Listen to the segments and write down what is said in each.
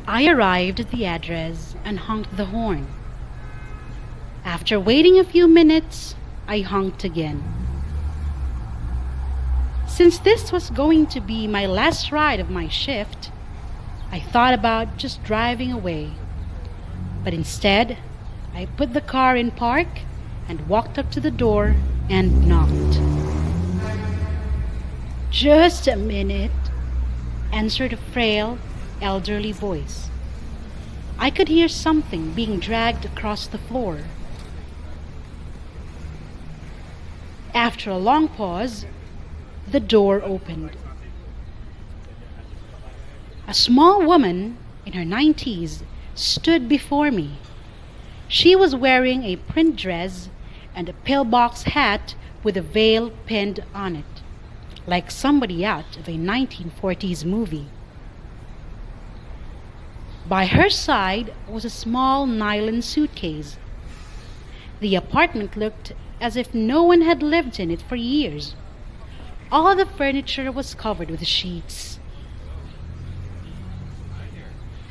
I arrived at the address and honked the horn. After waiting a few minutes, I honked again. Since this was going to be my last ride of my shift, I thought about just driving away. But instead, I put the car in park and walked up to the door and knocked. "Just a minute," answered a frail, elderly voice. I could hear something being dragged across the floor. After a long pause, the door opened. A small woman in her 90s stood before me. She was wearing a print dress and a pillbox hat with a veil pinned on it, like somebody out of a 1940s movie. By her side was a small nylon suitcase. The apartment looked as if no one had lived in it for years. All the furniture was covered with sheets.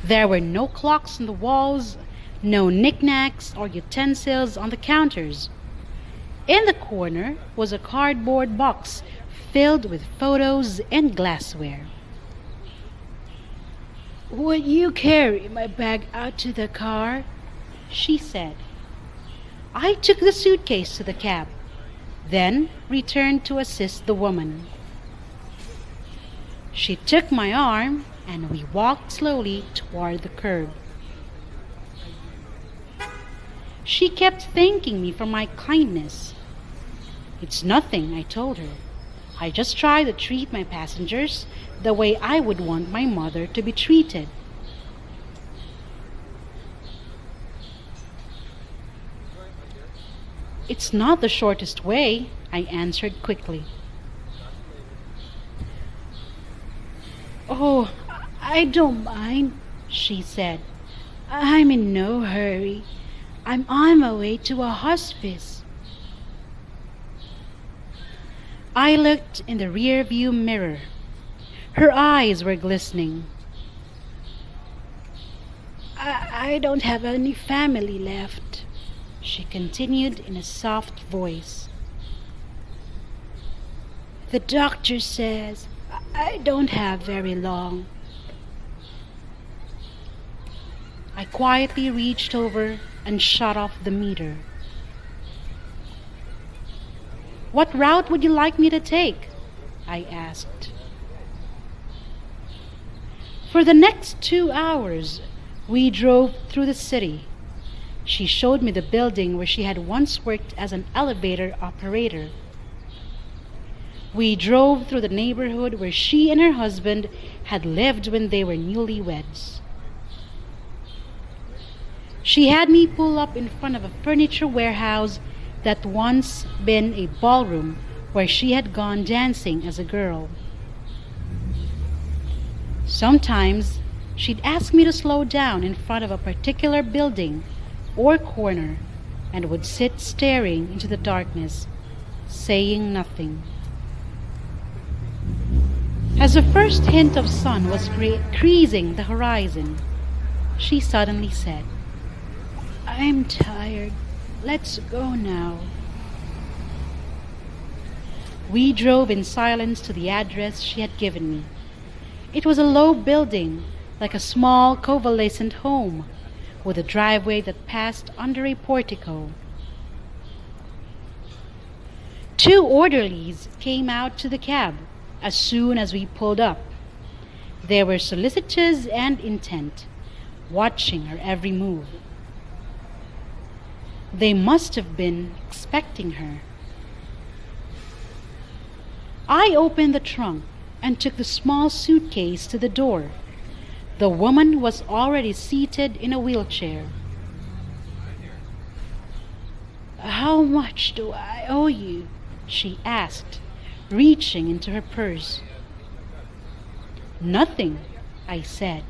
There were no clocks on the walls, no knickknacks or utensils on the counters. In the corner was a cardboard box filled with photos and glassware. "Would you carry my bag out to the car?" she said. I took the suitcase to the cab, then returned to assist the woman. She took my arm and we walked slowly toward the curb. She kept thanking me for my kindness. "It's nothing," I told her. "I just try to treat my passengers the way I would want my mother to be treated." "It's not the shortest way," I answered quickly. "Oh, I don't mind," she said. "I'm in no hurry. I'm on my way to a hospice." I looked in the rear-view mirror. Her eyes were glistening. I don't have any family left," she continued in a soft voice. "The doctor says I don't have very long." I quietly reached over and shut off the meter. "What route would you like me to take?" I asked. For the next 2 hours, we drove through the city. She showed me the building where she had once worked as an elevator operator. We drove through the neighborhood where she and her husband had lived when they were newlyweds. She had me pull up in front of a furniture warehouse that once been a ballroom where she had gone dancing as a girl. Sometimes she'd ask me to slow down in front of a particular building or corner and would sit staring into the darkness, saying nothing. As the first hint of sun was creasing the horizon, she suddenly said, "I'm tired. Let's go now." We drove in silence to the address she had given me. It was a low building, like a small convalescent home, with a driveway that passed under a portico. 2 orderlies came out to the cab as soon as we pulled up. They were solicitous and intent, watching her every move. They must have been expecting her. I opened the trunk and took the small suitcase to the door. The woman was already seated in a wheelchair. "How much do I owe you?" she asked, reaching into her purse. "Nothing," I said.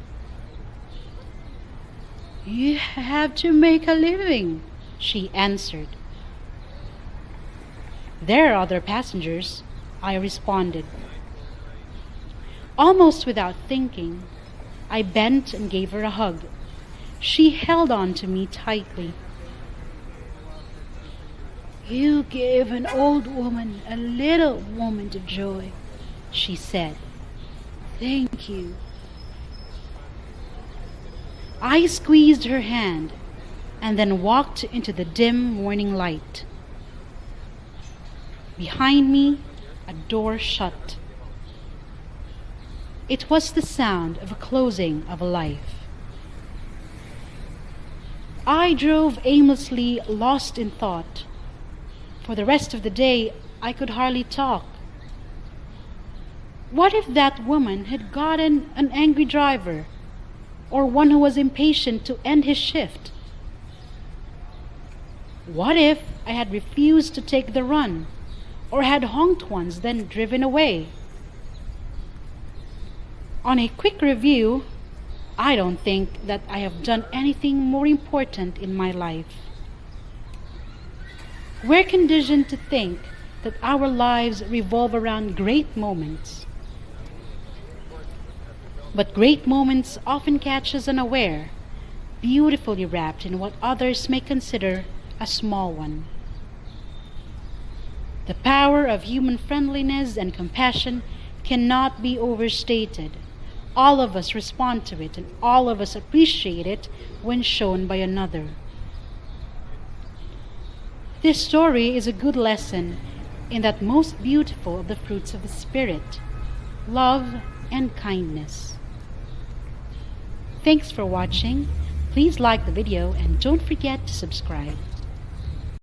"You have to make a living," she answered. "There are other passengers," I responded. Almost without thinking, I bent and gave her a hug. She held on to me tightly. "You give an old woman a little moment of joy," she said. "Thank you." I squeezed her hand and then walked into the dim morning light. Behind me, a door shut. It was the sound of a closing of a life. I drove aimlessly, lost in thought. For the rest of the day, I could hardly talk. What if that woman had gotten an angry driver, or one who was impatient to end his shift? What if I had refused to take the run, or had honked once then driven away? On a quick review, I don't think that I have done anything more important in my life. We're conditioned to think that our lives revolve around great moments. But great moments often catch us unaware, beautifully wrapped in what others may consider a small one. The power of human friendliness and compassion cannot be overstated. All of us respond to it, and all of us appreciate it when shown by another. This story is a good lesson in that most beautiful of the fruits of the Spirit, love and kindness. Thanks for watching. Please like the video and don't forget to subscribe.